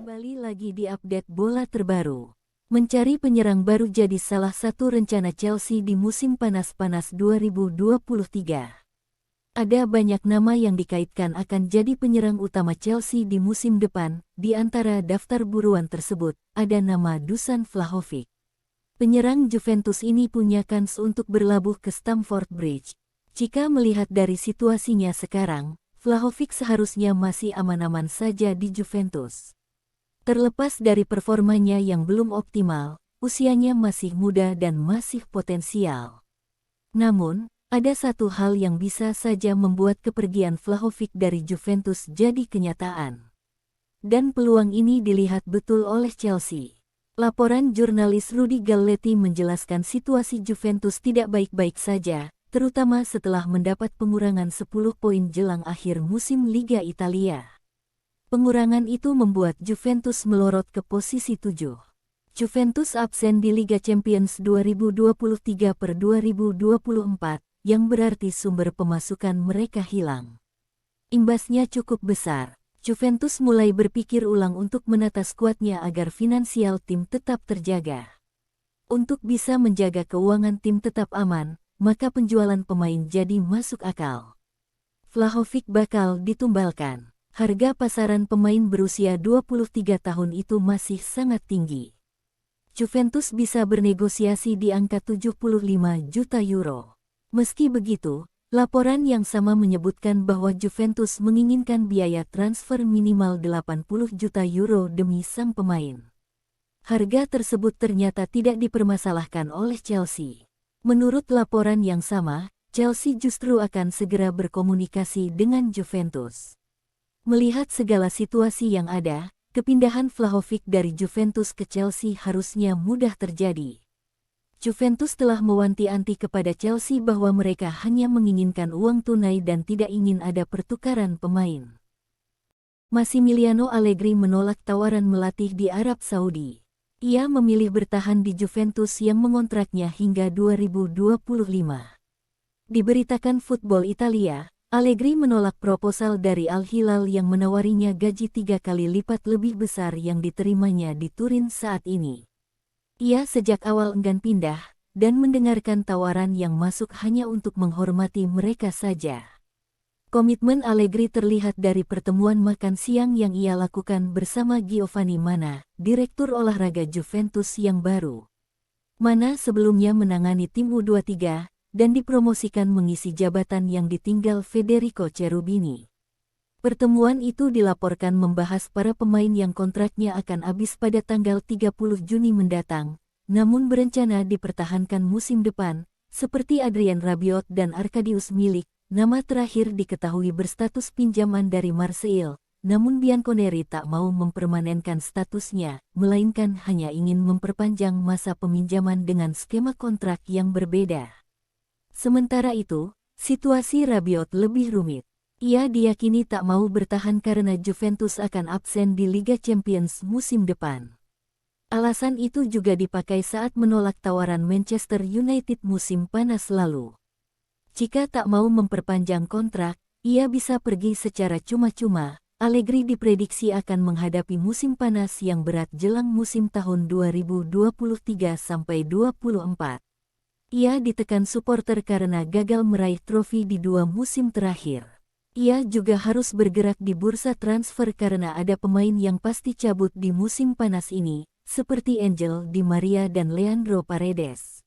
Kembali lagi di update bola terbaru. Mencari penyerang baru jadi salah satu rencana Chelsea di musim panas-panas 2023. Ada banyak nama yang dikaitkan akan jadi penyerang utama Chelsea di musim depan. Di antara daftar buruan tersebut, ada nama Dusan Vlahovic. Penyerang Juventus ini punya kans untuk berlabuh ke Stamford Bridge. Jika melihat dari situasinya sekarang, Vlahovic seharusnya masih aman-aman saja di Juventus. Terlepas dari performanya yang belum optimal, usianya masih muda dan masih potensial. Namun, ada satu hal yang bisa saja membuat kepergian Vlahovic dari Juventus jadi kenyataan. Dan peluang ini dilihat betul oleh Chelsea. Laporan jurnalis Rudy Galletti menjelaskan situasi Juventus tidak baik-baik saja, terutama setelah mendapat pengurangan 10 poin jelang akhir musim Liga Italia. Pengurangan itu membuat Juventus melorot ke posisi 7. Juventus absen di Liga Champions 2023/2024, yang berarti sumber pemasukan mereka hilang. Imbasnya cukup besar. Juventus mulai berpikir ulang untuk menata skuadnya agar finansial tim tetap terjaga. Untuk bisa menjaga keuangan tim tetap aman, maka penjualan pemain jadi masuk akal. Vlahovic bakal ditumbalkan. Harga pasaran pemain berusia 23 tahun itu masih sangat tinggi. Juventus bisa bernegosiasi di angka 75 juta euro. Meski begitu, laporan yang sama menyebutkan bahwa Juventus menginginkan biaya transfer minimal 80 juta euro demi sang pemain. Harga tersebut ternyata tidak dipermasalahkan oleh Chelsea. Menurut laporan yang sama, Chelsea justru akan segera berkomunikasi dengan Juventus. Melihat segala situasi yang ada, kepindahan Vlahovic dari Juventus ke Chelsea harusnya mudah terjadi. Juventus telah mewanti-wanti kepada Chelsea bahwa mereka hanya menginginkan uang tunai dan tidak ingin ada pertukaran pemain. Massimiliano Allegri menolak tawaran melatih di Arab Saudi. Ia memilih bertahan di Juventus yang mengontraknya hingga 2025. Diberitakan Football Italia, Allegri menolak proposal dari Al Hilal yang menawarinya gaji 3 kali lipat lebih besar yang diterimanya di Turin saat ini. Ia sejak awal enggan pindah, dan mendengarkan tawaran yang masuk hanya untuk menghormati mereka saja. Komitmen Allegri terlihat dari pertemuan makan siang yang ia lakukan bersama Giovanni Mana, direktur olahraga Juventus yang baru. Mana sebelumnya menangani tim U23, dan dipromosikan mengisi jabatan yang ditinggal Federico Cherubini. Pertemuan itu dilaporkan membahas para pemain yang kontraknya akan habis pada tanggal 30 Juni mendatang, namun berencana dipertahankan musim depan, seperti Adrien Rabiot dan Arkadiusz Milik. Nama terakhir diketahui berstatus pinjaman dari Marseille, namun Bianconeri tak mau mempermanenkan statusnya, melainkan hanya ingin memperpanjang masa peminjaman dengan skema kontrak yang berbeda. Sementara itu, situasi Rabiot lebih rumit. Ia diyakini tak mau bertahan karena Juventus akan absen di Liga Champions musim depan. Alasan itu juga dipakai saat menolak tawaran Manchester United musim panas lalu. Jika tak mau memperpanjang kontrak, ia bisa pergi secara cuma-cuma. Allegri diprediksi akan menghadapi musim panas yang berat jelang musim tahun 2023-24. Ia ditekan supporter karena gagal meraih trofi di 2 musim terakhir. Ia juga harus bergerak di bursa transfer karena ada pemain yang pasti cabut di musim panas ini, seperti Angel Di Maria dan Leandro Paredes.